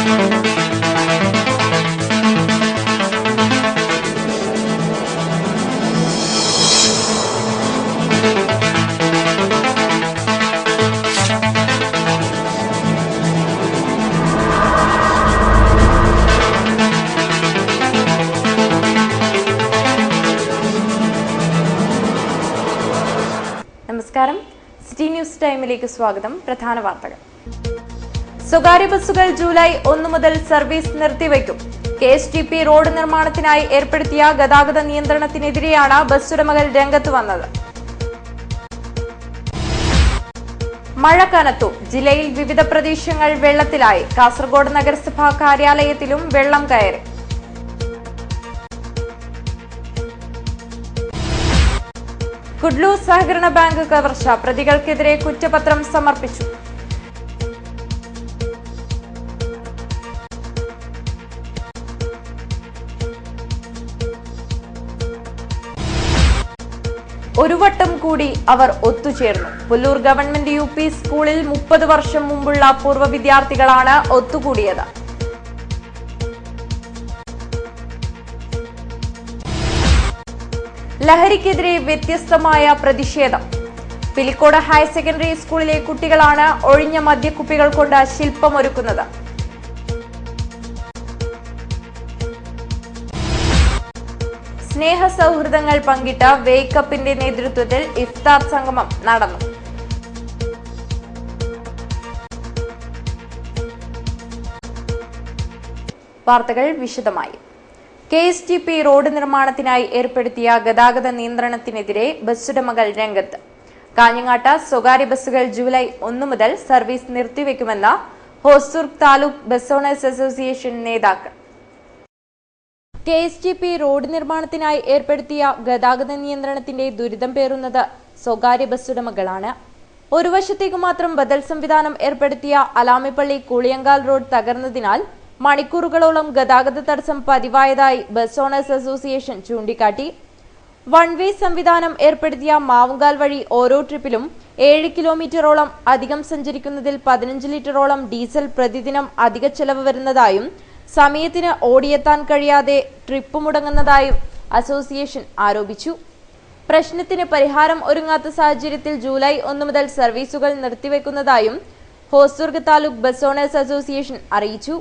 നമസ്കാരം, city news ടൈമിലേക്ക് സ്വാഗതം. പ്രധാന വാർത്തകൾ. സ്വകാര്യ ബസ്സുകൾ ജൂലൈ 1 മുതൽ സർവീസ് നിർത്തിവെക്കും. KSTP റോഡ് നിർമ്മാണത്തിനായി ഏർപ്പെടുത്തിയ ഗതാഗത നിയന്ത്രണത്തിനെതിരെയാണ് ബസ് ഉടമകൾ രംഗത്ത് വന്നത്. മഴ കനത്തു. ജില്ലയിൽ വിവിധ പ്രദേശങ്ങൾ വെള്ളത്തിലായി. കാസർഗോഡ് നഗരസഭാ കാര്യാലയത്തിലും വെള്ളം കയറി. കുഡ്ലു സഹകരണ ബാങ്ക് കവർച്ച. പ്രതികൾക്കെതിരെ കുറ്റപത്രം സമർപ്പിച്ചു. ഒരു വട്ടം കൂടി അവർ ഒത്തുചേർന്നു. പുല്ലൂർ ഗവൺമെന്റ് UP സ്കൂളിൽ 30 വർഷം മുമ്പുള്ള പൂർവ്വ വിദ്യാർത്ഥികളാണ് ഒത്തുകൂടിയത്. ലഹരിക്കെതിരെ വ്യത്യസ്തമായ പ്രതിഷേധം. പിലിക്കോട് ഹയർ സെക്കൻഡറി സ്കൂളിലെ കുട്ടികളാണ് ഒഴിഞ്ഞ മദ്യക്കുപ്പികൾ കൊണ്ട് ശില്പമൊരുക്കുന്നത്. സ്നേഹ സൗഹൃദങ്ങൾ പങ്കിട്ട വേക്കപ്പിന്റെ നേതൃത്വത്തിൽ ഇഫ്താർ സംഗമം നടന്നു. വാർത്തകൾ വിശദമായി. KSTP റോഡ് നിർമ്മാണത്തിനായി ഏർപ്പെടുത്തിയ ഗതാഗത നിയന്ത്രണത്തിനെതിരെ ബസ്സുടമകൾ രംഗത്ത്. കാഞ്ഞങ്ങാട്ട് സ്വകാര്യ ബസ്സുകൾ ജൂലൈ 1 മുതൽ സർവീസ് നിർത്തിവെക്കുമെന്ന് Hosdurg taluk bus owners association നേതാക്കൾ. KSTP റോഡ് നിർമ്മാണത്തിനായി ഏർപ്പെടുത്തിയ ഗതാഗത നിയന്ത്രണത്തിന്റെ ദുരിതം പേറുന്നത് സ്വകാര്യ ബസ്സുടമകളാണ്. ഒരു വശത്തേക്ക് മാത്രം ബദൽ സംവിധാനം ഏർപ്പെടുത്തിയ അലാമിപ്പള്ളി കൂളിയങ്കാൽ റോഡ് തകർന്നതിനാൽ മണിക്കൂറുകളോളം ഗതാഗത തടസ്സം പതിവായതായി ബസ് ഓണേഴ്സ് അസോസിയേഷൻ ചൂണ്ടിക്കാട്ടി. വൺ വേ സംവിധാനം ഏർപ്പെടുത്തിയ മാവുങ്കാൽ വഴി ഓരോ ട്രിപ്പിലും 7 കിലോമീറ്ററോളം അധികം സഞ്ചരിക്കുന്നതിൽ 15 ലിറ്ററോളം ഡീസൽ പ്രതിദിനം അധിക ചെലവ് വരുന്നതായും സമയത്തിന് ഓടിയെത്താൻ കഴിയാതെ ട്രിപ്പ് മുടങ്ങുന്നതായും അസോസിയേഷൻ ആരോപിച്ചു. പ്രശ്നത്തിന് പരിഹാരം ഒരുങ്ങാത്ത സാഹചര്യത്തിൽ ജൂലൈ 1 മുതൽ സർവീസുകൾ നിർത്തിവെക്കുന്നതായും Hosdurg taluk bus owners association അറിയിച്ചു.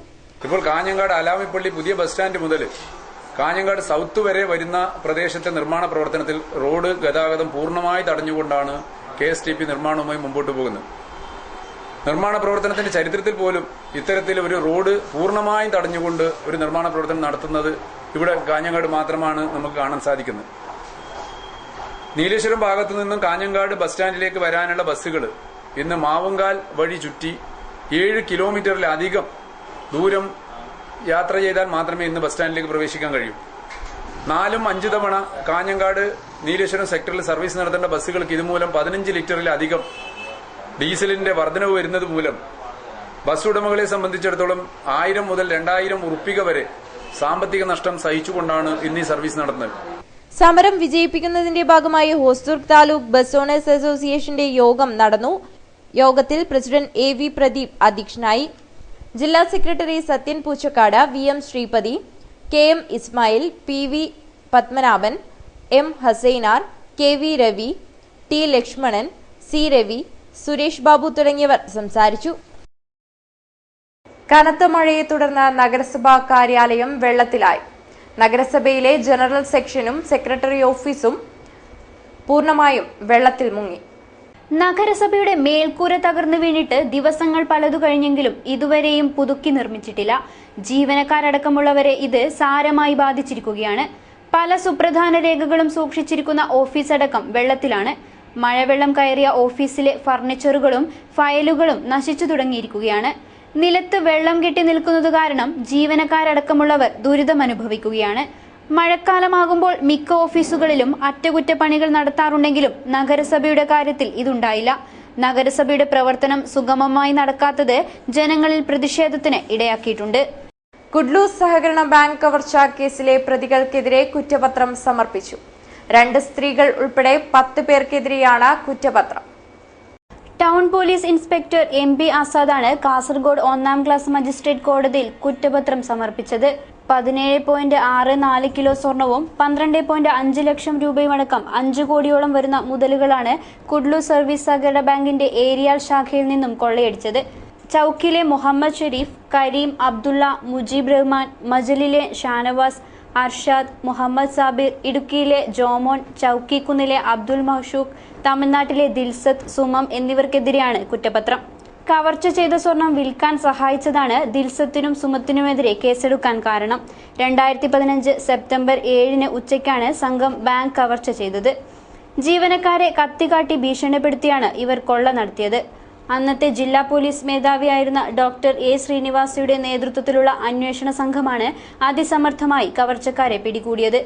ഇപ്പോൾ കാഞ്ഞങ്ങാട് അലാമിപ്പള്ളി പുതിയ ബസ് സ്റ്റാൻഡ് മുതൽ കാഞ്ഞങ്ങാട് സൗത്ത് വരെ വരുന്ന പ്രദേശത്തെ നിർമ്മാണ പ്രവർത്തനത്തിൽ റോഡ് ഗതാഗതം പൂർണ്ണമായി തടഞ്ഞുകൊണ്ടാണ് KSTP നിർമ്മാണവുമായി മുമ്പോട്ട് പോകുന്നത്. നിർമ്മാണ പ്രവർത്തനത്തിന്റെ ചരിത്രത്തിൽ പോലും ഇത്തരത്തിൽ ഒരു റോഡ് പൂർണ്ണമായും തടഞ്ഞുകൊണ്ട് ഒരു നിർമ്മാണ പ്രവർത്തനം നടത്തുന്നത് ഇവിടെ കാഞ്ഞങ്ങാട് മാത്രമാണ് നമുക്ക് കാണാൻ സാധിക്കുന്നത്. നീലേശ്വരം ഭാഗത്തു നിന്നും കാഞ്ഞങ്ങാട് ബസ് സ്റ്റാൻഡിലേക്ക് വരാനുള്ള ബസ്സുകൾ ഇന്ന് മാവുങ്കാൽ വഴി ചുറ്റി 7 കിലോമീറ്ററിലധികം ദൂരം യാത്ര ചെയ്താൽ മാത്രമേ ഇന്ന് ബസ് സ്റ്റാൻഡിലേക്ക് പ്രവേശിക്കാൻ കഴിയൂ. 4-5 തവണ കാഞ്ഞങ്ങാട് നീലേശ്വരം സെക്ടറിൽ സർവീസ് നടത്തേണ്ട ബസ്സുകൾക്ക് ഇതുമൂലം 15 ലിറ്ററിലധികം ഡീസലിന്റെ വർധനവ് വരുന്നത് മൂലം ബസ് ഉടമകളെ സംബന്ധിച്ചിടത്തോളം 1000 മുതൽ 2000 ഉറുപ്പിക വരെ സാമ്പത്തിക നഷ്ടം സഹിച്ചുകൊണ്ടാണ് ഇന്ന് ഈ സർവീസ് നടത്തുന്നത്. സമരം വിജയിപ്പിക്കുന്നതിന്റെ ഭാഗമായി ഹോസ്ദുർഗ് താലൂക്ക് ബസ് ഓണേഴ്സ് അസോസിയേഷന്റെ യോഗം നടന്നു. യോഗത്തിൽ പ്രസിഡന്റ് AV പ്രദീപ് അധ്യക്ഷനായി. ജില്ലാ secretary Sathyan Poochakkad, VM Sreepathi, KM Ismail, PV Padmanabhan, M Hasainar, KV Ravi, T Lakshmanan, C Ravi, Suresh Babu തുടങ്ങിയവർ സംസാരിച്ചു. കനത്ത മഴയെ തുടർന്ന് നഗരസഭാ കാര്യാലയം വെള്ളത്തിലായി. നഗരസഭയിലെ ജനറൽ സെക്ഷനും സെക്രട്ടറി ഓഫീസും പൂർണ്ണമായും വെള്ളത്തിൽ മുങ്ങി. നഗരസഭയുടെ മേൽക്കൂര തകർന്നു വീണിട്ട് ദിവസങ്ങൾ പലതു കഴിഞ്ഞെങ്കിലും ഇതുവരെയും പുതുക്കി നിർമ്മിച്ചിട്ടില്ല. ജീവനക്കാരടക്കമുള്ളവരെ ഇത് സാരമായി ബാധിച്ചിരിക്കുകയാണ്. പല സുപ്രധാന രേഖകളും സൂക്ഷിച്ചിരിക്കുന്ന ഓഫീസ് അടക്കം വെള്ളത്തിലാണ്. മഴവെള്ളം കയറിയ ഓഫീസിലെ ഫർണിച്ചറുകളും ഫയലുകളും നശിച്ചു തുടങ്ങിയിരിക്കുകയാണ്. നിലത്ത് വെള്ളം കെട്ടി നിൽക്കുന്നത് കാരണം ജീവനക്കാരടക്കമുള്ളവർ ദുരിതമനുഭവിക്കുകയാണ്. മഴക്കാലമാകുമ്പോൾ മിക്ക ഓഫീസുകളിലും അറ്റകുറ്റപ്പണികൾ നടത്താറുണ്ടെങ്കിലും നഗരസഭയുടെ കാര്യത്തിൽ ഇതുണ്ടായില്ല. നഗരസഭയുടെ പ്രവർത്തനം സുഗമമായി നടക്കാത്തത് ജനങ്ങളിൽ പ്രതിഷേധത്തിന് ഇടയാക്കിയിട്ടുണ്ട്. കുഡ്ലു സഹകരണ ബാങ്ക് കവർച്ചാ കേസിലെ പ്രതികൾക്കെതിരെ കുറ്റപത്രം സമർപ്പിച്ചു. 2 സ്ത്രീകൾ ഉൾപ്പെടെ 10 പേർക്കെതിരെയാണ് കുറ്റപത്രം. ടൗൺ പോലീസ് ഇൻസ്പെക്ടർ MP ആസാദാണ് കാസർഗോഡ് 1ാം ക്ലാസ് മജിസ്ട്രേറ്റ് കോടതിയിൽ കുറ്റപത്രം സമർപ്പിച്ചത്. 17.64 കിലോ സ്വർണവും 12.5 ലക്ഷം രൂപയുമടക്കം 5 കോടിയോളം വരുന്ന മുതലുകളാണ് കുഡ്ലു സർവീസ് സഹകരണ ബാങ്കിന്റെ ഏരിയാൽ ശാഖയിൽ നിന്നും കൊള്ളയടിച്ചത്. ചൌക്കിലെ മുഹമ്മദ് ഷെരീഫ്, കരീം, അബ്ദുള്ള, മുജീബ് റഹ്മാൻ, മജലിലെ ഷാനവാസ്, അർഷാദ്, മുഹമ്മദ് സാബിർ, ഇടുക്കിയിലെ ജോമോൻ, ചൌക്കിക്കുന്നിലെ അബ്ദുൽ മഹ്ഷൂഖ്, തമിഴ്നാട്ടിലെ ദിൽസത്ത്, സുമം എന്നിവർക്കെതിരെയാണ് കുറ്റപത്രം. കവർച്ച ചെയ്ത സ്വർണം വിൽക്കാൻ സഹായിച്ചതാണ് ദിൽസത്തിനും സുമത്തിനുമെതിരെ കേസെടുക്കാൻ കാരണം. 2015 സെപ്റ്റംബർ 7 ഉച്ചയ്ക്കാണ് സംഘം ബാങ്ക് കവർച്ച ചെയ്തത്. ജീവനക്കാരെ കത്തികാട്ടി ഭീഷണിപ്പെടുത്തിയാണ് ഇവർ കൊള്ള നടത്തിയത്. അന്നത്തെ ജില്ലാ പോലീസ് മേധാവിയായിരുന്ന ഡോക്ടർ A. ശ്രീനിവാസയുടെ നേതൃത്വത്തിലുള്ള അന്വേഷണ സംഘമാണ് അതിസമർത്ഥമായി കവർച്ചക്കാരെ പിടികൂടിയത്.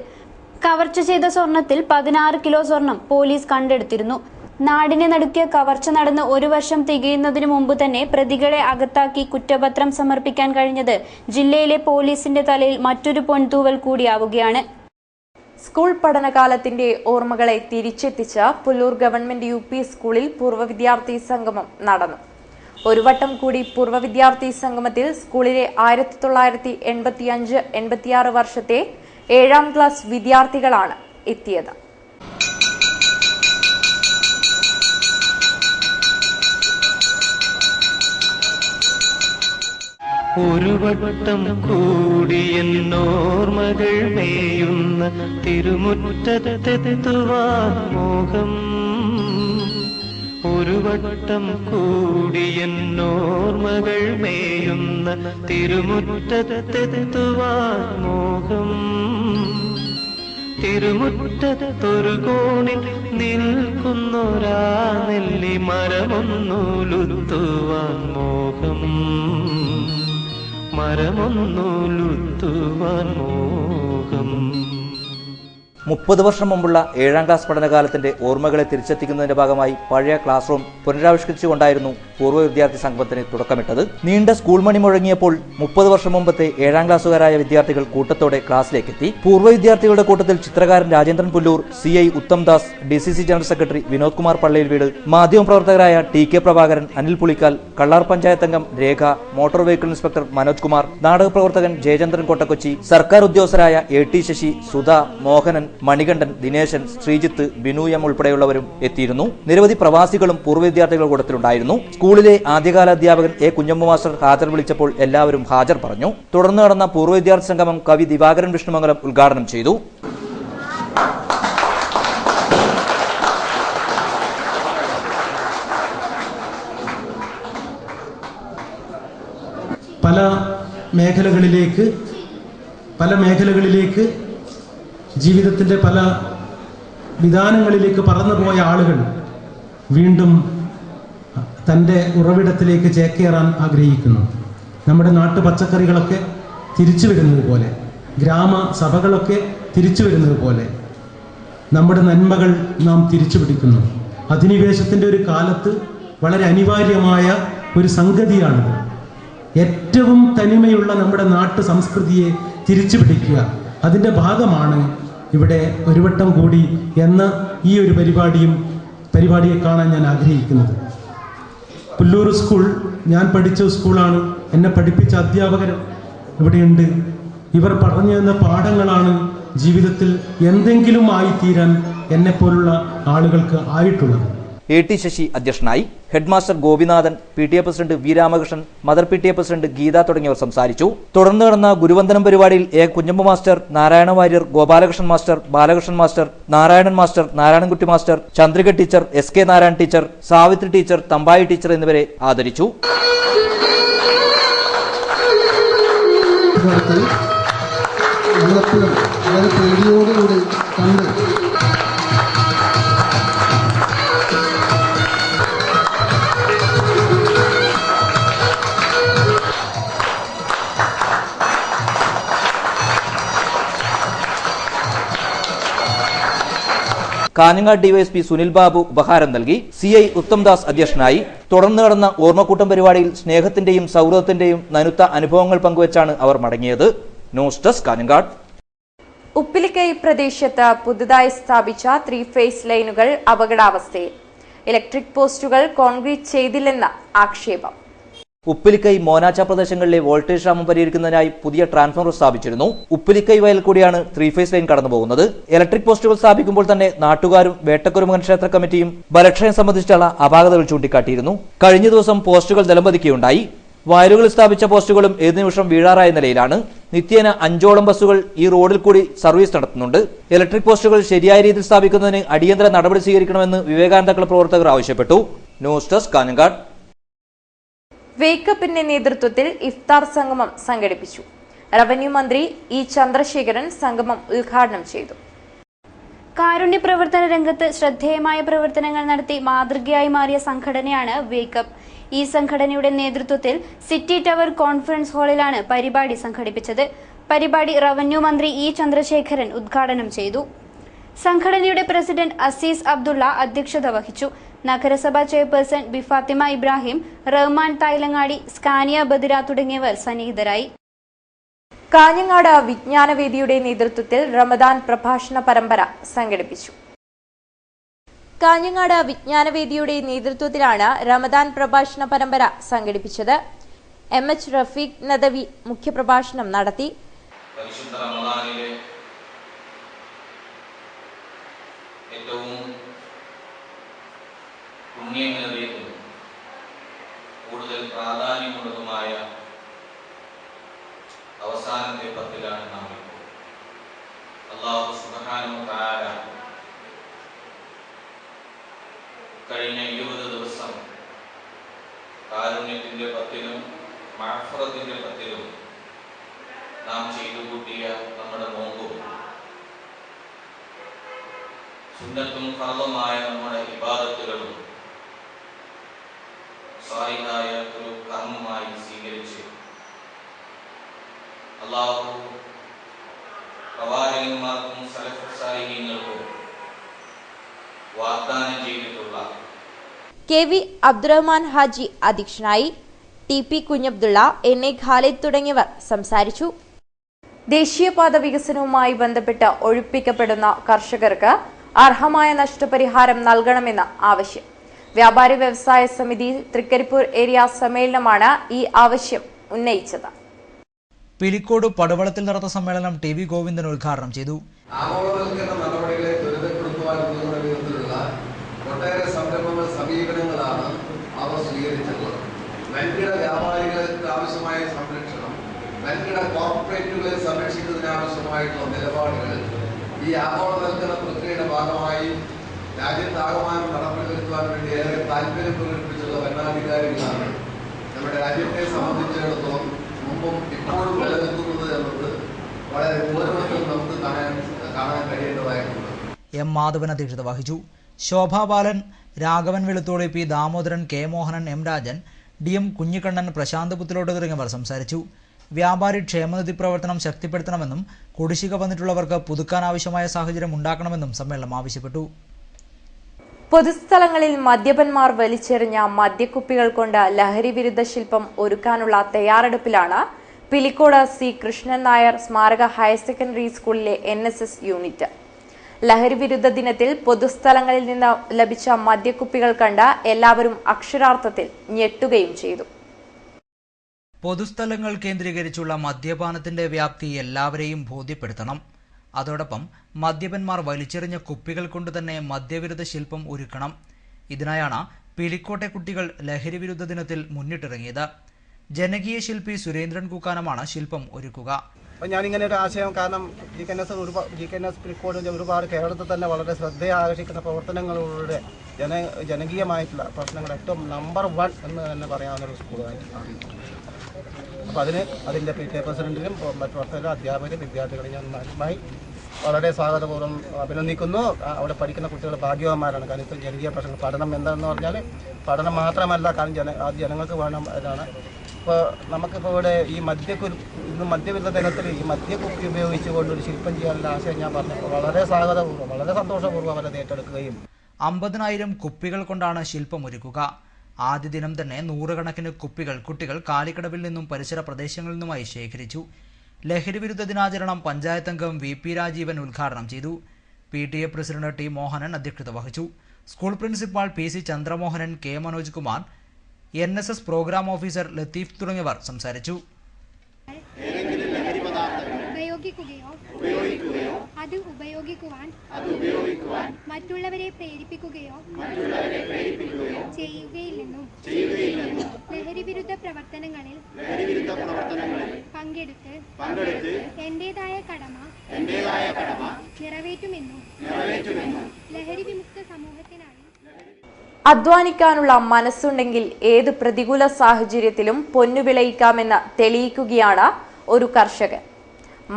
കവർച്ച ചെയ്ത സ്വർണത്തിൽ 16 കിലോ സ്വർണം പോലീസ് കണ്ടെടുത്തിരുന്നു. നാടിനെ നടുക്കിയ കവർച്ച നടന്ന് 1 വർഷം തികയുന്നതിനു മുമ്പ് തന്നെ പ്രതികളെ അകത്താക്കി കുറ്റപത്രം സമർപ്പിക്കാൻ കഴിഞ്ഞത് ജില്ലയിലെ പോലീസിന്റെ തലയിൽ മറ്റൊരു പൊൻതൂവൽ കൂടിയാവുകയാണ്. സ്കൂൾ പഠനകാലത്തിന്റെ ഓർമ്മകളെ തിരിച്ചെത്തിച്ച പുല്ലൂർ ഗവൺമെന്റ് UP സ്കൂളിൽ പൂർവ്വ വിദ്യാർത്ഥി സംഗമം നടന്നു. ഒരു വട്ടം കൂടി പൂർവ്വ വിദ്യാർത്ഥി സംഗമത്തിൽ സ്കൂളിലെ 1985-86 വർഷത്തെ 7ാം ക്ലാസ് വിദ്യാർത്ഥികളാണ് എത്തിയത്. ഒരു വട്ടം കൂടിയെന്നോർമകൾ മേയുന്ന തിരുമുറ്റത്തെത്തുവാൻ മോഹം. ഒരു വട്ടം കൂടിയെന്നോർമകൾ മേയുന്ന തിരുമുറ്റത്തെത്തുവാൻ മോഹം. തിരുമുറ്റത്തൊരു കോണിൽ നിൽക്കുന്നൊരാ നെല്ലി മരമൊന്നുലുത്തുവാൻ മോഹം. മരമൊന്നുലുത്തുവാൻ മോഹം. 30 വർഷം മുമ്പുള്ള 7ാം ക്ലാസ് പഠനകാലത്തിന്റെ ഓർമ്മകളെ തിരിച്ചെത്തിക്കുന്നതിന്റെ ഭാഗമായി പഴയ ക്ലാസ് റൂം പുനരാവിഷ്കരിച്ചുകൊണ്ടായിരുന്നു പൂർവ്വ വിദ്യാർത്ഥി സംഗമത്തിന് തുടക്കമിട്ടത്. നീണ്ട സ്കൂൾ മണി മുഴങ്ങിയപ്പോൾ 30 വർഷം മുമ്പത്തെ 7ാം ക്ലാസ്സുകാരായ വിദ്യാർത്ഥികൾ കൂട്ടത്തോടെ ക്ലാസ്സിലേക്കെത്തി. പൂർവ്വ വിദ്യാർത്ഥികളുടെ കൂട്ടത്തിൽ ചിത്രകാരൻ Rajendran Pullur, CI Uttam Das, DCC general secretary Vinod Kumar Pallayil വീട്, മാധ്യമപ്രവർത്തകരായ TK പ്രഭാകരൻ, അനിൽ പുളിക്കാൽ, കള്ളാർ പഞ്ചായത്ത് അംഗം Rekha, motor vehicle inspector Manoj Kumar, നാടകപ്രവർത്തകൻ ജയചന്ദ്രൻ കോട്ടക്കൊച്ചി, സർക്കാർ ഉദ്യോഗസ്ഥരായ AT ശശി, സുധ, മോഹനൻ, മണികണ്ഠൻ, ദിനേശൻ, ശ്രീജിത്ത്, ബിനു M ഉൾപ്പെടെയുള്ളവരും എത്തിയിരുന്നു. നിരവധി പ്രവാസികളും പൂർവ്വ വിദ്യാർത്ഥികളുടെ കൂട്ടത്തിലുണ്ടായിരുന്നു. സ്കൂളിലെ ആദ്യകാല അധ്യാപകൻ A. കുഞ്ഞമ്മ മാസ്റ്റർ ഹാജർ വിളിച്ചപ്പോൾ എല്ലാവരും ഹാജർ പറഞ്ഞു. തുടർന്ന് നടന്ന പൂർവ്വ വിദ്യാർത്ഥി സംഗമം കവി ദിവാകരൻ വിഷ്ണുമംഗലം ഉദ്ഘാടനം ചെയ്തു. പല മേഖലകളിലേക്ക് ജീവിതത്തിൻ്റെ പല വിധാനങ്ങളിലേക്ക് പറന്നുപോയ ആളുകൾ വീണ്ടും തൻ്റെ ഉറവിടത്തിലേക്ക് ചേക്കേറാൻ ആഗ്രഹിക്കുന്നു. നമ്മുടെ നാട്ടു പച്ചക്കറികളൊക്കെ തിരിച്ചു വരുന്നത് പോലെ, ഗ്രാമസഭകളൊക്കെ തിരിച്ചു വരുന്നത് പോലെ നമ്മുടെ നന്മകൾ നാം തിരിച്ചു പിടിക്കുന്നു. അധിനിവേശത്തിൻ്റെ ഒരു കാലത്ത് വളരെ അനിവാര്യമായ ഒരു സംഗതിയാണിത്. ഏറ്റവും തനിമയുള്ള നമ്മുടെ നാട്ടു സംസ്കൃതിയെ തിരിച്ചു പിടിക്കുക, അതിൻ്റെ ഭാഗമാണ് ഇവിടെ ഒരു വട്ടം കൂടി എന്ന ഈ ഒരു പരിപാടിയെ കാണാൻ ഞാൻ ആഗ്രഹിക്കുന്നത്. പുല്ലൂർ സ്കൂൾ ഞാൻ പഠിച്ച സ്കൂളാണ്. എന്നെ പഠിപ്പിച്ച അധ്യാപകർ ഇവിടെയുണ്ട്. ഇവർ പറഞ്ഞു തന്ന പാഠങ്ങളാണ് ജീവിതത്തിൽ എന്തെങ്കിലും ആയിത്തീരാൻ എന്നെപ്പോലുള്ള ആളുകൾക്ക് ആയിട്ടുള്ളത്. AT ശശി അധ്യക്ഷനായി. Headmaster Gopinathan, PTA president V. Ramakrishnan, mother PTA president Geetha തുടങ്ങിയവർ സംസാരിച്ചു. തുടർന്ന് നടന്ന ഗുരുവന്ദനം പരിപാടിയിൽ A. Kunjamma master, Narayana Warrier, Gopalakrishnan master, Balakrishnan master, Narayanan master, Narayanankutty master, Chandrika teacher, SK Narayan teacher, Savithri teacher, Thambayi teacher എന്നിവരെ ആദരിച്ചു. കാഞ്ഞങ്ങാട് DYSP സുനിൽ ബാബു ഉപഹാരം നൽകി. CI ഉത്തം ദാസ് അധ്യക്ഷനായി. തുടർന്ന് നടന്ന ഓർമ്മക്കൂട്ടം പരിപാടിയിൽ സ്നേഹത്തിന്റെയും സൗഹൃദത്തിന്റെയും നനുത്ത അനുഭവങ്ങൾ പങ്കുവച്ചാണ് അവർ മടങ്ങിയത്. News desk Kanhangad. ഉപ്പിലിക്കൈ പ്രദേശത്ത് പുതുതായി സ്ഥാപിച്ച 3 ഫേസ് ലൈനുകൾ അപകടാവസ്ഥയിൽ. ഇലക്ട്രിക് പോസ്റ്റുകൾ കോൺക്രീറ്റ് ചെയ്തില്ലെന്ന ആക്ഷേപം. ഉപ്പിലിക്കൈ മോനാച്ച പ്രദേശങ്ങളിലെ വോൾട്ടേജ് ക്ഷാമം പരിഹരിക്കുന്നതിനായി പുതിയ ട്രാൻസ്ഫോമർ സ്ഥാപിച്ചിരുന്നു. ഉപ്പിലിക്കൈ വയൽ കൂടിയാണ് 3-ഫേസ് ലൈൻ കടന്നുപോകുന്നത്. ഇലക്ട്രിക് പോസ്റ്റുകൾ സ്ഥാപിക്കുമ്പോൾ തന്നെ നാട്ടുകാരും വേട്ടക്കുരുമകൻ ക്ഷേത്ര കമ്മിറ്റിയും ബലക്ഷയം സംബന്ധിച്ചുള്ള അപാകതകൾ ചൂണ്ടിക്കാട്ടിയിരുന്നു. കഴിഞ്ഞ ദിവസം പോസ്റ്റുകൾ നിലംപതിക്കുകയുണ്ടായി. വയലുകളിൽ സ്ഥാപിച്ച പോസ്റ്റുകളും ഏതു നിമിഷം വീഴാറായ നിലയിലാണ്. നിത്യേന 5ഓളം ബസ്സുകൾ ഈ റോഡിൽ കൂടി സർവീസ് നടത്തുന്നുണ്ട്. ഇലക്ട്രിക് പോസ്റ്റുകൾ ശരിയായ രീതിയിൽ സ്ഥാപിക്കുന്നതിന് അടിയന്തര നടപടി സ്വീകരിക്കണമെന്ന് വിവേകാനന്ദ ക്ലബ് പ്രവർത്തകർ ആവശ്യപ്പെട്ടു. News desk Kanhangad. വേക്കപ്പിന്റെ നേതൃത്വത്തിൽ ഇഫ്താർ സംഗമം സംഘടിപ്പിച്ചു. റവന്യൂ മന്ത്രി ഇ ചന്ദ്രശേഖരൻ സംഗമം ഉദ്ഘാടനം ചെയ്തു. കാരുണ്യ പ്രവർത്തന രംഗത്ത് ശ്രദ്ധേയമായ പ്രവർത്തനങ്ങൾ നടത്തി മാതൃകയായി മാറിയ സംഘടനയാണ് വേക്കപ്പ്. ഈ സംഘടനയുടെ നേതൃത്വത്തിൽ സിറ്റി ടവർ കോൺഫറൻസ് ഹാളിലാണ് പരിപാടി സംഘടിപ്പിച്ചത്. പരിപാടി റവന്യൂ മന്ത്രി ഇ ചന്ദ്രശേഖരൻ ഉദ്ഘാടനം ചെയ്തു. സംഘടനയുടെ പ്രസിഡന്റ് അസീസ് അബ്ദുള്ള അധ്യക്ഷത വഹിച്ചു. നഗരസഭാ ചെയർപേഴ്സൺ ബി ഫാത്തിമ ഇബ്രാഹിം, റഹ്മാൻ തായ്ലങ്ങാടി, സ്കാനിയ ബദിര തുടങ്ങിയവർ സന്നിഹിതരായി. കാഞ്ഞങ്ങാട് വിജ്ഞാനവേദിയുടെ നേതൃത്വത്തിൽ റമദാൻ പ്രഭാഷണ പരമ്പര സംഘടിപ്പിച്ചു. കാഞ്ഞങ്ങാട് വിജ്ഞാനവേദിയുടെ നേതൃത്വത്തിലാണ് റമദാൻ പ്രഭാഷണ പരമ്പര സംഘടിപ്പിച്ചത്. MH റഫീഖ് നദവി മുഖ്യപ്രഭാഷണം നടത്തി. പരിശുദ്ധ റമദാനിലെ ഏറ്റവും പുണ്യമേറിയതും കൂടുതൽ പ്രാധാന്യമുള്ളതുമായ അവസാനത്തെ പത്തിലാണ് നാം ഇപ്പോൾ. അല്ലാഹു സുബ്ഹാനഹു വ തആല കഴിഞ്ഞ 20 ദിവസം കാരുണ്യത്തിന്റെ പത്തിലും മഅഫറത്തിന്റെ പത്തിലും നാം ചെയ്തു കൂട്ടിയ നമ്മുടെ നോമ്പും സുന്നത്തും ഫർളുമായ നമ്മുടെ ഇബാദത്തുകളും സാലിഹായ ഒരു കർമ്മമായി സ്വീകരിച്ച് അല്ലാഹു പ്രവാചകന്മാർക്കും സലഫ് സാലിഹീങ്ങൾക്കും വാഗ്ദാനം ചെയ്തിട്ടുള്ള KV അബ്ദുറഹ്മാൻ ഹാജി അധ്യക്ഷനായി. TP കുഞ്ഞബ്ദുള്ള, NA ഖാലിദ് തുടങ്ങിയവർ സംസാരിച്ചു. ദേശീയപാത വികസനവുമായി ബന്ധപ്പെട്ട് ഒഴിപ്പിക്കപ്പെടുന്ന കർഷകർക്ക് അർഹമായ നഷ്ടപരിഹാരം നൽകണമെന്ന ആവശ്യം. വ്യാപാരി വ്യവസായ സമിതി തൃക്കരിപ്പൂർ ഏരിയ സമ്മേളനമാണ് ഈ ആവശ്യം ഉന്നയിച്ചത്. പിലിക്കോട് പടുവളത്തിൽ നടന്ന സമ്മേളനം TV ഗോവിന്ദൻ ഉദ്ഘാടനം ചെയ്തു. ആഗോളവൽക്കരണ നടപടികളെ ത്വരിതപ്പെടുത്തുവാനുള്ള വിധത്തിലുള്ള ഒട്ടേറെ സംരംഭങ്ങൾ സമീപനങ്ങളാണ് അവർ സ്വീകരിച്ചിട്ടുള്ളത്. വൻകിട വ്യാപാരികൾക്ക് ആവശ്യമായ സംരക്ഷണം, വൻകിട കോർപ്പറേറ്റുകളെ സംരക്ഷിക്കുന്നതിനാവശ്യമായിട്ടുള്ള നിലപാടുകൾ ഈ ആഗോളവൽക്കരണ പ്രക്രിയയുടെ ഭാഗമായി രാജ്യത്താകമാനം നടപ്പിൽ വേണ്ടി ഏറെ താല്പര്യം പ്രകടിപ്പിച്ചുള്ള ഭരണാധികാരികളാണ് നമ്മുടെ രാജ്യത്തെ സംബന്ധിച്ചിടത്തോളം മുമ്പും ഇപ്പോഴും നിലനിൽക്കുന്നത് എന്നത് വളരെ ഗൗരവത്തിൽ നമുക്ക് കാണാൻ കഴിയേണ്ടതായിട്ടുണ്ട്. M മാധവൻ അധ്യക്ഷത വഹിച്ചു. ശോഭാ ബാലൻ, Raghavan Velutholi, P Damodaran, K Mohanan, M Rajan, DM Kunhikannan, Prashant പുത്തിലോട്ട് തുടങ്ങിയവർ സംസാരിച്ചു. വ്യാപാരി ക്ഷേമനിധി പ്രവർത്തനം ശക്തിപ്പെടുത്തണമെന്നും കുടിശ്ശിക വന്നിട്ടുള്ളവർക്ക് പുതുക്കാനാവശ്യമായ സാഹചര്യം ഉണ്ടാക്കണമെന്നും സമ്മേളനം ആവശ്യപ്പെട്ടു. പൊതുസ്ഥലങ്ങളിൽ മദ്യപന്മാർ വലിച്ചെറിഞ്ഞ മദ്യക്കുപ്പികൾ കൊണ്ട് ലഹരി വിരുദ്ധ ശില്പം ഒരുക്കാനുള്ള തയ്യാറെടുപ്പിലാണ് പിലിക്കോട് C കൃഷ്ണൻ നായർ സ്മാരക ഹയർ സെക്കൻഡറി സ്കൂളിലെ NSS യൂണിറ്റ്. ലഹരി വിരുദ്ധ ദിനത്തിൽ പൊതുസ്ഥലങ്ങളിൽ നിന്ന് ലഭിച്ച മദ്യക്കുപ്പികൾ കണ്ട് എല്ലാവരും അക്ഷരാർത്ഥത്തിൽ ഞെട്ടുകയും ചെയ്തു. പൊതുസ്ഥലങ്ങൾ കേന്ദ്രീകരിച്ചുള്ള മദ്യപാനത്തിന്റെ വ്യാപ്തി എല്ലാവരെയും ബോധ്യപ്പെടുത്തണം. അതോടൊപ്പം മദ്യപന്മാർ വലിച്ചെറിഞ്ഞ കുപ്പികൾ കൊണ്ട് തന്നെ മദ്യവിരുദ്ധ ശില്പം ഒരുക്കണം. ഇതിനായാണ് പിലിക്കോട്ടെ കുട്ടികൾ ലഹരി വിരുദ്ധ ദിനത്തിൽ മുന്നിട്ടിറങ്ങിയത്. ജനകീയ ശില്പി സുരേന്ദ്രൻ കുക്കാനമാണ് ശില്പം ഒരുക്കുക. അപ്പോൾ ഞാനിങ്ങനെ ഒരു ആശയം, കാരണം GKNS പിലിക്കോടിൻ്റെ ഒരുപാട് കേരളത്തിൽ തന്നെ വളരെ ശ്രദ്ധയെ ആകർഷിക്കുന്ന പ്രവർത്തനങ്ങളിലൂടെ ജനകീയമായിട്ടുള്ള പ്രശ്നങ്ങൾ ഏറ്റവും നമ്പർ 1 എന്ന് തന്നെ പറയാവുന്നൊരു സ്കൂളായിട്ട് അറിയിച്ചു. അപ്പോൾ അതിൻ്റെ PTA പ്രസിഡന്റിനും മറ്റു അധ്യാപകരും വിദ്യാർത്ഥികളും ഞാൻ നന്നായി വളരെ സ്വാഗതപൂർവ്വം അഭിനന്ദിക്കുന്നു. അവിടെ പഠിക്കുന്ന കുട്ടികൾ ഭാഗ്യവാന്മാരാണ്. കാരണം ഇപ്പോൾ ജനകീയ പ്രശ്നങ്ങൾ പഠനം എന്താണെന്ന് പറഞ്ഞാൽ പഠനം മാത്രമല്ല, കാരണം ജനങ്ങൾക്ക് വേണം എന്നാണ്. ഇപ്പോൾ നമുക്കിപ്പോൾ ഇവിടെ ഈ ഇന്ന് മദ്യവിരുദ്ധ ദിനത്തിൽ ഈ മദ്യക്കുപ്പി ഉപയോഗിച്ചുകൊണ്ട് ഒരു ശില്പം ചെയ്യാനുള്ള ആശയം ഞാൻ പറഞ്ഞപ്പോൾ വളരെ സ്വാഗതപൂർവ്വം വളരെ സന്തോഷപൂർവ്വം അവരത് ഏറ്റെടുക്കുകയും 50,000 കുപ്പികൾ കൊണ്ടാണ് ശില്പം ഒരുക്കുക. ആദ്യ ദിനം തന്നെ 100 കണക്കിന് കുപ്പികൾ കുട്ടികൾ കാലിക്കടവിൽ നിന്നും പരിസര പ്രദേശങ്ങളിൽ നിന്നുമായി ശേഖരിച്ചു. ലഹരി വിരുദ്ധ ദിനാചരണം പഞ്ചായത്ത് അംഗം VP രാജീവൻ ഉദ്ഘാടനം ചെയ്തു. PTA പ്രസിഡന്റ് T മോഹനൻ അധ്യക്ഷത വഹിച്ചു. School principal P C Chandramohanan, K Manoj Kumar, NSS programme officer Latheef തുടങ്ങിയവർ സംസാരിച്ചു. ഉപയോഗിക്കുകയോ അത് ഉപയോഗിക്കുവാൻ മറ്റുള്ളവരെ പ്രേരിപ്പിക്കുകയോ ചെയ്യുകയില്ലെന്നും ലഹരിവിരുദ്ധ പ്രവർത്തനങ്ങളിൽ പങ്കെടുത്ത് എന്റേതായ കടമ നിറവേറ്റുമെന്നും ലഹരി വിമുക്ത സമൂഹത്തിനായി അധ്വാനിക്കാനുള്ള മനസ്സുണ്ടെങ്കിൽ ഏത് പ്രതികൂല സാഹചര്യത്തിലും പൊന്നു വിളയിക്കാമെന്ന് തെളിയിക്കുകയാണ് ഒരു കർഷകൻ.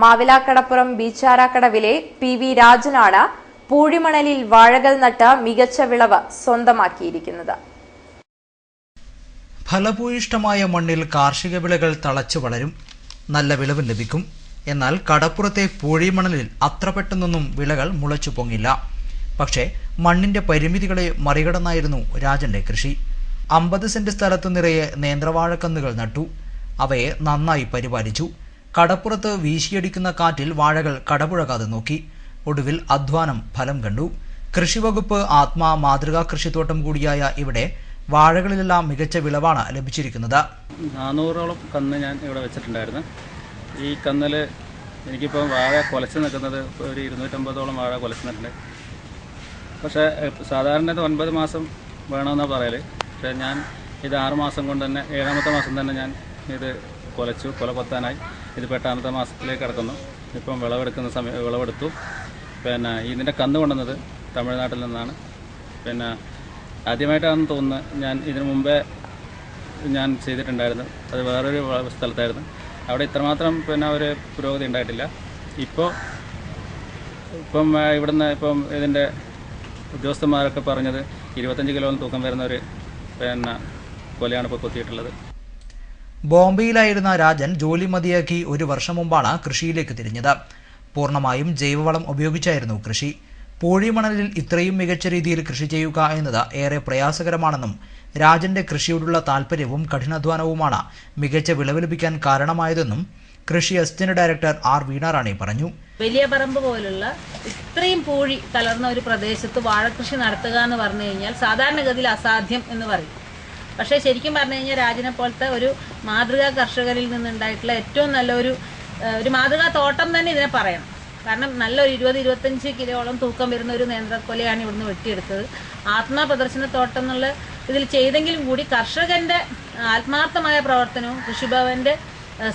മാവിലാക്കടപ്പുറം ബീച്ചാരാക്കടവിലെ PV രാജനാണ് പൂഴിമണലിൽ വാഴകൾ നട്ട് മികച്ച വിളവ് സ്വന്തമാക്കിയിരിക്കുന്നത്. ഫലഭൂയിഷ്ഠമായ മണ്ണിൽ കാർഷിക വിളകൾ തളച്ചു വളരും, നല്ല വിളവ് ലഭിക്കും. എന്നാൽ കടപ്പുറത്തെ പൂഴിമണലിൽ അത്ര പെട്ടെന്നൊന്നും വിളകൾ മുളച്ചു പൊങ്ങില്ല. പക്ഷേ മണ്ണിന്റെ പരിമിതികളെ മറികടന്നായിരുന്നു രാജന്റെ കൃഷി. 50 സെന്റ് സ്ഥലത്തു നിറയെ നേന്ത്രവാഴക്കന്നുകൾ നട്ടു. അവയെ നന്നായി പരിപാലിച്ചു. കടപ്പുറത്ത് വീശിയടിക്കുന്ന കാറ്റിൽ വാഴകൾ കടപുഴകാതെ നോക്കി. ഒടുവിൽ അധ്വാനം ഫലം കണ്ടു. കൃഷിവകുപ്പ് ആത്മാ മാതൃകാ കൃഷിത്തോട്ടം കൂടിയായ ഇവിടെ വാഴകളിലെല്ലാം മികച്ച വിളവാണ് ലഭിച്ചിരിക്കുന്നത്. 400ഓളം കന്ന് ഞാൻ ഇവിടെ വെച്ചിട്ടുണ്ടായിരുന്നു. ഈ കന്നിൽ എനിക്കിപ്പോൾ വാഴ കുലച്ച് നിൽക്കുന്നത് ഒരു 250ഓളം വാഴ കുലച്ച് നിൽക്കുന്നുണ്ട്. പക്ഷേ സാധാരണ ഇത് 9 മാസം വേണമെന്നാണ് പറയൽ. പക്ഷേ ഞാൻ ഇത് 6 മാസം കൊണ്ട് തന്നെ 7ാമത്തെ മാസം തന്നെ ഞാൻ ഇത് കുലച്ചു. കുല കൊത്താനായി ഇതിപ്പോൾ 8ാമത്തെ മാസത്തിലേക്ക് കിടക്കുന്നു. ഇപ്പം വിളവെടുക്കുന്ന വിളവെടുത്തു. പിന്നെ ഇതിൻ്റെ കന്ന് കൊണ്ടുവന്നത് തമിഴ്നാട്ടിൽ നിന്നാണ്. പിന്നെ ആദ്യമായിട്ടാണെന്ന് തോന്നുന്നത്. ഞാൻ ഇതിനു മുമ്പേ ഞാൻ ചെയ്തിട്ടുണ്ടായിരുന്നു. അത് വേറൊരു സ്ഥലത്തായിരുന്നു. അവിടെ ഇത്രമാത്രം പിന്നെ ഒരു പുരോഗതി ഉണ്ടായിട്ടില്ല. ഇപ്പം ഇവിടുന്ന് ഇതിൻ്റെ ഉദ്യോഗസ്ഥന്മാരൊക്കെ പറഞ്ഞത് 25 കിലോ തൂക്കം വരുന്ന ഒരു പിന്നെ കൊലയാണ് ഇപ്പോൾ കൊത്തിയിട്ടുള്ളത്. ബോംബെയിലായിരുന്ന രാജൻ ജോലി മതിയാക്കി 1 വർഷം മുമ്പാണ് കൃഷിയിലേക്ക് തിരിഞ്ഞത്. പൂർണ്ണമായും ജൈവവളം ഉപയോഗിച്ചായിരുന്നു കൃഷി. പൂഴിമണലിൽ ഇത്രയും മികച്ച രീതിയിൽ കൃഷി ചെയ്യുക എന്നത് ഏറെ പ്രയാസകരമാണെന്നും രാജന്റെ കൃഷിയോടുള്ള താൽപര്യവും കഠിനാധ്വാനവുമാണ് മികച്ച വിളവ് ലഭിക്കാൻ കാരണമായതെന്നും കൃഷി അസിസ്റ്റന്റ് ഡയറക്ടർ R വീണാറാണി പറഞ്ഞു. വലിയ പറമ്പ് പോലുള്ള ഇത്രയും പൂഴി കലർന്ന ഒരു പ്രദേശത്ത് വാഴകൃഷി നടത്തുക എന്ന് പറഞ്ഞു കഴിഞ്ഞാൽ സാധാരണഗതിയിൽ അസാധ്യം എന്ന് പറയും. പക്ഷേ ശരിക്കും പറഞ്ഞു കഴിഞ്ഞാൽ രാജനെ പോലത്തെ ഒരു മാതൃകാ കർഷകരിൽ നിന്നുണ്ടായിട്ടുള്ള ഏറ്റവും നല്ലൊരു മാതൃകാ തോട്ടം തന്നെ ഇതിനെ പറയണം. കാരണം നല്ലൊരു 20-25 കിലോളം തൂക്കം വരുന്ന ഒരു നേന്ത്രക്കൊലയാണ് ഇവിടുന്ന് വെട്ടിയെടുത്തത്. ആത്മാ പ്രദർശന തോട്ടം എന്നുള്ള ഇതിൽ ചെയ്തെങ്കിലും കൂടി കർഷകന്റെ ആത്മാർത്ഥമായ പ്രവർത്തനവും കൃഷിഭവന്റെ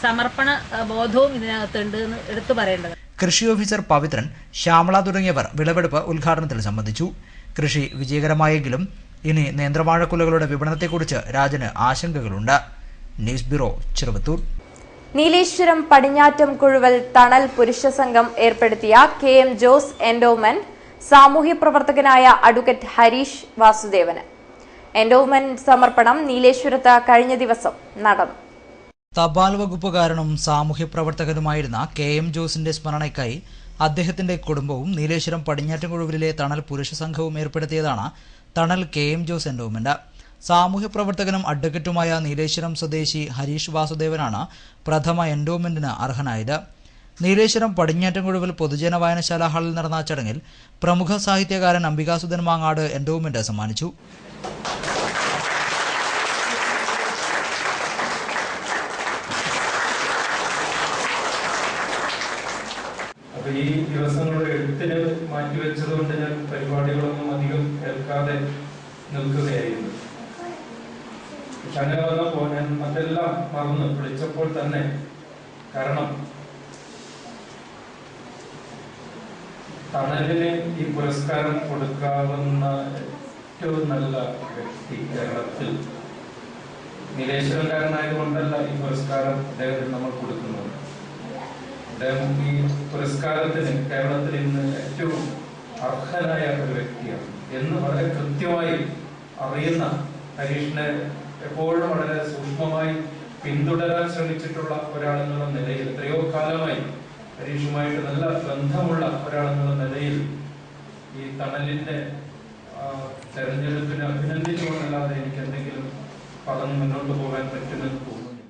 സമർപ്പണ ബോധവും ഇതിനകത്തുണ്ട് എന്ന് എടുത്തു പറയേണ്ടത്. കൃഷി ഓഫീസർ പവിത്രൻ, ശ്യാമള തുടങ്ങിയവർ വിളവെടുപ്പ് ഉദ്ഘാടനത്തിൽ സംബന്ധിച്ചു. കൃഷി വിജയകരമായെങ്കിലും ഇനി നേന്ത്രവാഴക്കുലകളുടെ വിപണനത്തെക്കുറിച്ച് രാജന് ആശങ്കകളുണ്ട്. News bureau, Cheruvathur. നീലേശ്വരം പടിഞ്ഞാറ്റം കുഴുവൽ തണൽ പുരുഷ സംഘം ഏർപ്പെടുത്തിയ KM ജോസ് എൻഡോവ്മെന്റ് സാമൂഹ്യ പ്രവർത്തകനായ അഡ്വക്കേറ്റ് ഹരീഷ് വാസുദേവന്. എൻഡോവ്മെന്റ് സമർപ്പണം നീലേശ്വരത്ത് കഴിഞ്ഞ ദിവസം നടന്നു. തപാൽ വകുപ്പുകാരനും സാമൂഹ്യ പ്രവർത്തകനുമായിരുന്ന KM ജോസിന്റെ സ്മരണയ്ക്കായി അദ്ദേഹത്തിന്റെ കുടുംബവും നീലേശ്വരം പടിഞ്ഞാറ്റുകുഴുവിലെ തണൽ പുരുഷ സംഘവും ഏർപ്പെടുത്തിയതാണ് തണൽ KM ജോസ് എൻഡോവ്മെന്റ്. സാമൂഹ്യ പ്രവർത്തകനും അഡ്വക്കറ്റുമായ നീലേശ്വരം സ്വദേശി ഹരീഷ് വാസുദേവനാണ് പ്രഥമ എൻഡോവ്മെന്റിന് അർഹനായത്. നീലേശ്വരം പടിഞ്ഞാറ്റുകുഴുവിൽ പൊതുജന വായനശാല ഹാളിൽ നടന്ന ചടങ്ങിൽ പ്രമുഖ സാഹിത്യകാരൻ അംബികാസുധൻ മാങ്ങാട് എൻഡോവ്മെന്റ് സമ്മാനിച്ചു. ഈ ദിവസങ്ങളുടെ എഴുത്തിന് മാറ്റിവെച്ചതുകൊണ്ട് ഞാൻ പരിപാടികളൊന്നും അധികം കേൾക്കാതെ നിൽക്കുകയായിരുന്നു. പക്ഷെ അങ്ങനെ വന്നപ്പോൾ ഞാൻ അതെല്ലാം മറന്ന് വിളിച്ചപ്പോൾ തന്നെ, കാരണം തണലിന് ഈ പുരസ്കാരം കൊടുക്കാവുന്ന ഏറ്റവും നല്ല വ്യക്തി കേരളത്തിൽ നീലേശ്വരൻകാരനായതുകൊണ്ടല്ല ഈ പുരസ്കാരം അദ്ദേഹത്തിന് നമ്മൾ കൊടുക്കുന്നത്. അദ്ദേഹം ഈ പുരസ്കാരത്തിന് കേരളത്തിൽ ഇന്ന് ഏറ്റവും അർഹനായ ഒരു വ്യക്തിയാണ് എന്ന് വളരെ കൃത്യമായി അറിയുന്ന ഹരീഷിനെ എപ്പോഴും വളരെ സൂക്ഷ്മമായി പിന്തുടരാൻ ശ്രമിച്ചിട്ടുള്ള ഒരാളെന്നുള്ള നിലയിൽ, എത്രയോ കാലമായി ഹരീഷുമായിട്ട് നല്ല ബന്ധമുള്ള ഒരാളെന്നുള്ള നിലയിൽ ഈ തണലിന്റെ തെരഞ്ഞെടുപ്പിനെ അഭിനന്ദിച്ചുകൊണ്ടല്ലാതെ എനിക്ക് എന്തെങ്കിലും പറഞ്ഞു മുന്നോട്ട് പോകാൻ പറ്റുമെന്ന് തോന്നുന്നു.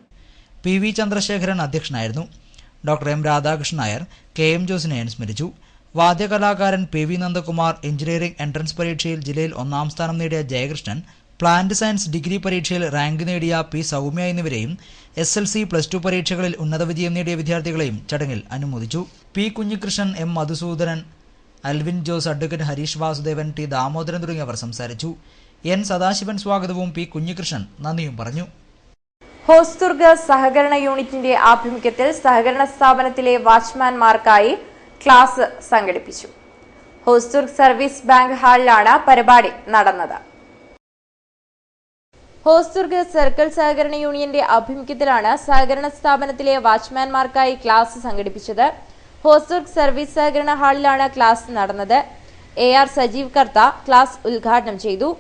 PV ചന്ദ്രശേഖരൻ അധ്യക്ഷനായിരുന്നു. Doctor M Radhakrishnan Nair KM ജോസിനെ അനുസ്മരിച്ചു. വാദ്യകലാകാരൻ PV നന്ദകുമാർ, എഞ്ചിനീയറിംഗ് എൻട്രൻസ് പരീക്ഷയിൽ ജില്ലയിൽ 1ാം സ്ഥാനം നേടിയ ജയകൃഷ്ണൻ, പ്ലാന്റ് സയൻസ് ഡിഗ്രി പരീക്ഷയിൽ റാങ്ക് നേടിയ P സൗമ്യ എന്നിവരെയും SLC +2 പരീക്ഷകളിൽ ഉന്നത വിജയം നേടിയ വിദ്യാർത്ഥികളെയും ചടങ്ങിൽ അനുമോദിച്ചു. P Kunhikrishnan, M Madhusoodanan, Alvin Jose, advocate Hareesh Vasudevan, T Damodaran തുടങ്ങിയവർ സംസാരിച്ചു. N സദാശിവൻ സ്വാഗതവും P കുഞ്ഞികൃഷ്ണൻ നന്ദിയും പറഞ്ഞു. ഹോസ്ദുർഗ് സഹകരണ യൂണിറ്റിന്റെ ആഭിമുഖ്യത്തിൽ സഹകരണ സ്ഥാപനത്തിലെ വാച്ച്മാൻമാർക്കായി ക്ലാസ് സംഘടിപ്പിച്ചു. ഹോസ്ദുർഗ് സർവീസ് ബാങ്ക് ഹാളിലാണ് പരിപാടി നടന്നത്. ഹോസ്ദുർഗ് സർക്കിൾ സഹകരണ യൂണിയന്റെ ആഭിമുഖ്യത്തിലാണ് സഹകരണ സ്ഥാപനത്തിലെ വാച്ച്മാൻമാർക്കായി ക്ലാസ് സംഘടിപ്പിച്ചത്. ഹോസ്ദുർഗ് സർവീസ് സഹകരണ ഹാളിലാണ് ക്ലാസ് നടന്നത്. AR സജീവ് കർത്ത ക്ലാസ് ഉദ്ഘാടനം ചെയ്തു.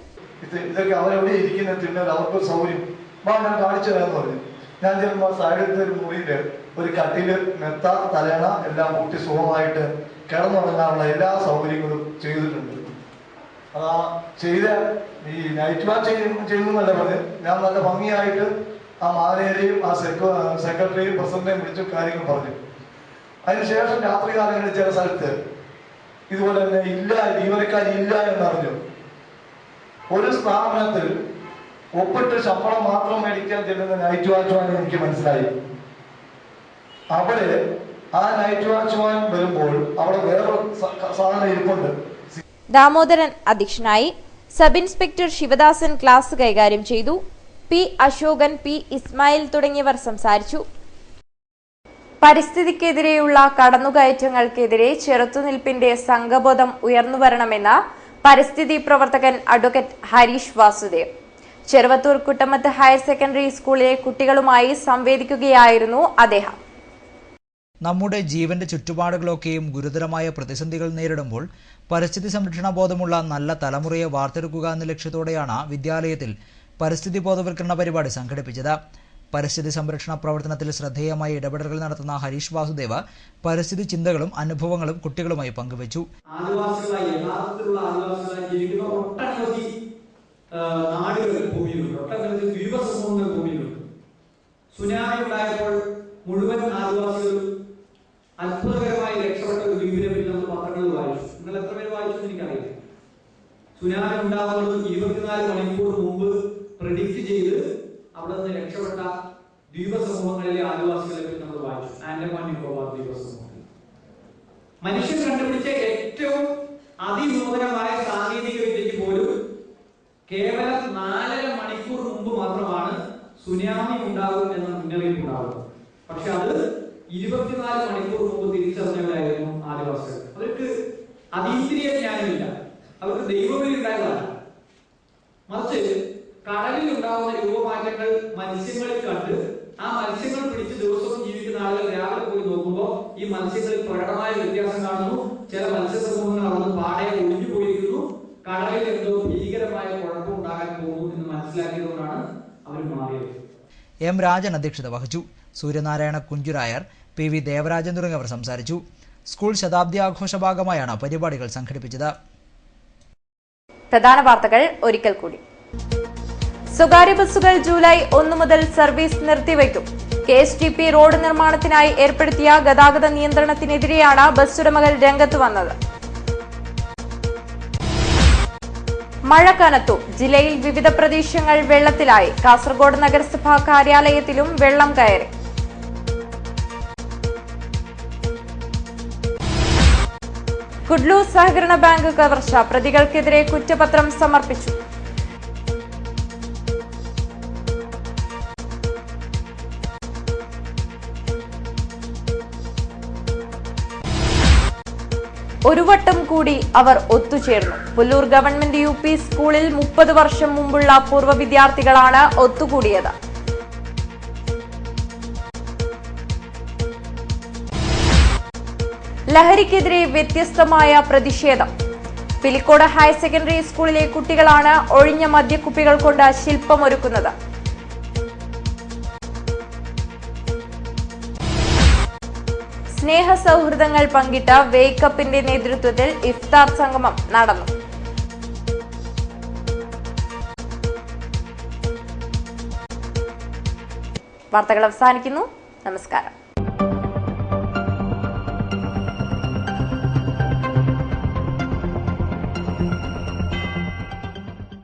ഇതൊക്കെ അവരെവിടെ ഇരിക്കുന്ന അവർക്ക് സൗകര്യം ഞാൻ കാണിച്ചു തരാമെന്ന് പറഞ്ഞു. ഞാൻ ചിലപ്പോൾ സൈഡിലത്തെ ഒരു മുറിയില് ഒരു കട്ടില്, മെത്ത, തലേണ എല്ലാം കൂട്ടി സുഖമായിട്ട് കിടന്നുറങ്ങാനുള്ള എല്ലാ സൗകര്യങ്ങളും ചെയ്തിട്ടുണ്ട്. അതാ ചെയ്ത ഈ നൈറ്റ് വാച്ച് ചെയ്യുന്നല്ല പറഞ്ഞ് ഞാൻ നല്ല ഭംഗിയായിട്ട് ആ മാനേജരെയും ആ സെക്രട്ടറിയും പ്രസിഡന്റിനെയും വിളിച്ചു കാര്യങ്ങൾ പറഞ്ഞു. അതിനുശേഷം രാത്രി കാലങ്ങളിൽ ചില സ്ഥലത്ത് ഇതുപോലെ തന്നെ ഇല്ല, ജീവനക്കാരില്ല എന്നറിഞ്ഞു. ഒരു സ്ഥാപനത്തിൽ ഒപ്പിട്ട് ശമ്പളം മാത്രം മേടിക്കാൻ ചെല്ലുന്ന നൈറ്റ് വാച്ച്മാൻ എനിക്ക് മനസ്സിലായി. അവിടെ ആ നൈറ്റ് വാച്ച്മാൻ വരുമ്പോൾ അവിടെ വേറൊരു സാധനം ഇരിപ്പുണ്ട്. ദാമോദരൻ അധ്യക്ഷനായി. സബ് ഇൻസ്പെക്ടർ ശിവദാസൻ ക്ലാസ് കൈകാര്യം ചെയ്തു. P അശോകൻ, P ഇസ്മായിൽ തുടങ്ങിയവർ സംസാരിച്ചു. പരിസ്ഥിതിക്കെതിരെയുള്ള കടന്നുകയറ്റങ്ങൾക്കെതിരെ ചെറുത്തുനിൽപ്പിന്റെ സംഘബോധം ഉയർന്നുവരണമെന്ന് പരിസ്ഥിതി പ്രവർത്തകൻ advocate Harish Vasudev. Cheruvathur Kuttamath higher secondary സ്കൂളിലെ കുട്ടികളുമായി സംവദിക്കുകയായിരുന്നു അദ്ദേഹം. നമ്മുടെ ജീവന്റെ ചുറ്റുപാടുകളൊക്കെയും ഗുരുതരമായ പ്രതിസന്ധികൾ നേരിടുമ്പോൾ പരിസ്ഥിതി സംരക്ഷണ ബോധമുള്ള നല്ല തലമുറയെ വാർത്തെടുക്കുക എന്ന ലക്ഷ്യത്തോടെയാണ് വിദ്യാലയത്തിൽ പരിസ്ഥിതി ബോധവൽക്കരണ പരിപാടി സംഘടിപ്പിച്ചത്. പരിസ്ഥിതി സംരക്ഷണ പ്രവർത്തനത്തിൽ ശ്രദ്ധേയമായ ഇടപെടലുകൾ നടത്തുന്ന ഹരീഷ് വാസുദേവ് പരിസ്ഥിതി ചിന്തകളും അനുഭവങ്ങളും കുട്ടികളുമായി പങ്കുവച്ചു. സുനാമി ഉണ്ടായപ്പോൾ മുഴുവൻ ആദിവാസികളും അത്ഭുതകരമായി രക്ഷപ്പെട്ട ഒരു ദ്വീപിനെ പറ്റി നമ്മൾ പത്രങ്ങളിൽ വായിച്ചു. നിങ്ങൾ എത്ര പേര് വായിച്ചു എനിക്കറിയില്ല. സുനാമി ഉണ്ടാകുന്നത് 24 മണിക്കൂർ മുമ്പ് പ്രെഡിക്റ്റ് ചെയ്ത് അവിടെ നിന്ന് രക്ഷപ്പെട്ട ദ്വീപ സമൂഹങ്ങളിലെ ആദിവാസികളെ പറ്റി നമ്മൾ വായിച്ചു. ആൻഡമാൻ നിക്കോബാർ ദ്വീപ സമൂഹത്തിൽ മനുഷ്യൻ കണ്ടുപിടിച്ച ഏറ്റവും അതിനൂതനമായ സാങ്കേതിക വിദ്യക്ക് പോലും കേവലം 4.5 മണിക്കൂർ മുമ്പ് മാത്രമാണ് സുനാമി ഉണ്ടാകും എന്ന മുന്നറിയിപ്പ് ഉണ്ടാകുന്നത്. പക്ഷെ അത് 24 മണിക്കൂർ മുമ്പ് തിരിച്ചറിഞ്ഞവരായിരുന്നു ആദിവാസികൾ. അവർക്ക് അതീന്ദ്രിയ ജ്ഞാനമില്ല, അവർക്ക് ദൈവവിളി ഉണ്ടായതല്ല. മറിച്ച് കടലിൽ ഉണ്ടാകുന്ന രൂപമാറ്റങ്ങൾ മത്സ്യങ്ങളിൽ കണ്ട് ആ മത്സ്യങ്ങൾ പിടിച്ച് ദിവസവും ജീവിക്കുന്ന ആളുകൾ രാവിലെ പോയി നോക്കുമ്പോൾ ഈ മത്സ്യങ്ങളിൽ പ്രകടമായ വ്യത്യാസം കാണുന്നു. ചില മത്സ്യ സമൂഹങ്ങൾ അവിടെ പാടെ ഒഴിഞ്ഞു പോയിരിക്കുന്നു. കടലിൽ എന്തോ ഭീകരമായ കുഴപ്പമുണ്ടാകാൻ പോകുന്നു എന്ന് മനസ്സിലാക്കിയതുകൊണ്ടാണ് അവർ മാറിയത്. M രാജൻ അധ്യക്ഷത വഹിച്ചു. സൂര്യനാരായണ കുഞ്ചുരായർ, PV ദേവരാജൻ തുടങ്ങിയവർ സംസാരിച്ചു. സ്കൂൾ ശതാബ്ദി ആഘോഷ ഭാഗമായാണ് പരിപാടികൾ സംഘടിപ്പിച്ചത്. പ്രധാന വാർത്തകൾ ഒരിക്കൽ കൂടി. സ്വകാര്യ ബസ്സുകൾ ജൂലൈ 1 മുതൽ സർവീസ് നിർത്തിവെക്കും. KSTP റോഡ് നിർമ്മാണത്തിനായി ഏർപ്പെടുത്തിയ ഗതാഗത നിയന്ത്രണത്തിനെതിരെയാണ് ബസ് ഉടമകൾ രംഗത്ത് വന്നത്. മഴ കനത്തു. ജില്ലയിൽ വിവിധ പ്രദേശങ്ങൾ വെള്ളത്തിലായി. കാസർഗോഡ് നഗരസഭാ കാര്യാലയത്തിലും വെള്ളം കയറി. കുഡ്ലൂർ സഹകരണ ബാങ്ക് കവർച്ച. പ്രതികൾക്കെതിരെ കുറ്റപത്രം സമർപ്പിച്ചു. ഒരു വട്ടം കൂടി അവർ ഒത്തുചേർന്നു. പുല്ലൂർ ഗവൺമെന്റ് UP സ്കൂളിൽ 30 വർഷം മുമ്പുള്ള പൂർവ്വ വിദ്യാർത്ഥികളാണ് ഒത്തുകൂടിയത്. ലഹരിക്കെതിരെ വ്യത്യസ്തമായ പ്രതിഷേധം. പിലിക്കോട് ഹയർ സെക്കൻഡറി സ്കൂളിലെ കുട്ടികളാണ് ഒഴിഞ്ഞ മദ്യക്കുപ്പികൾ കൊണ്ട് ശില്പമൊരുക്കുന്നത്. സ്നേഹ സൗഹൃദങ്ങൾ പങ്കിട്ട വേക്കപ്പിന്റെ നേതൃത്വത്തിൽ ഇഫ്താർ സംഗമം നടന്നു. വാർത്തകൾ അവസാനിക്കുന്നു. നമസ്കാരം.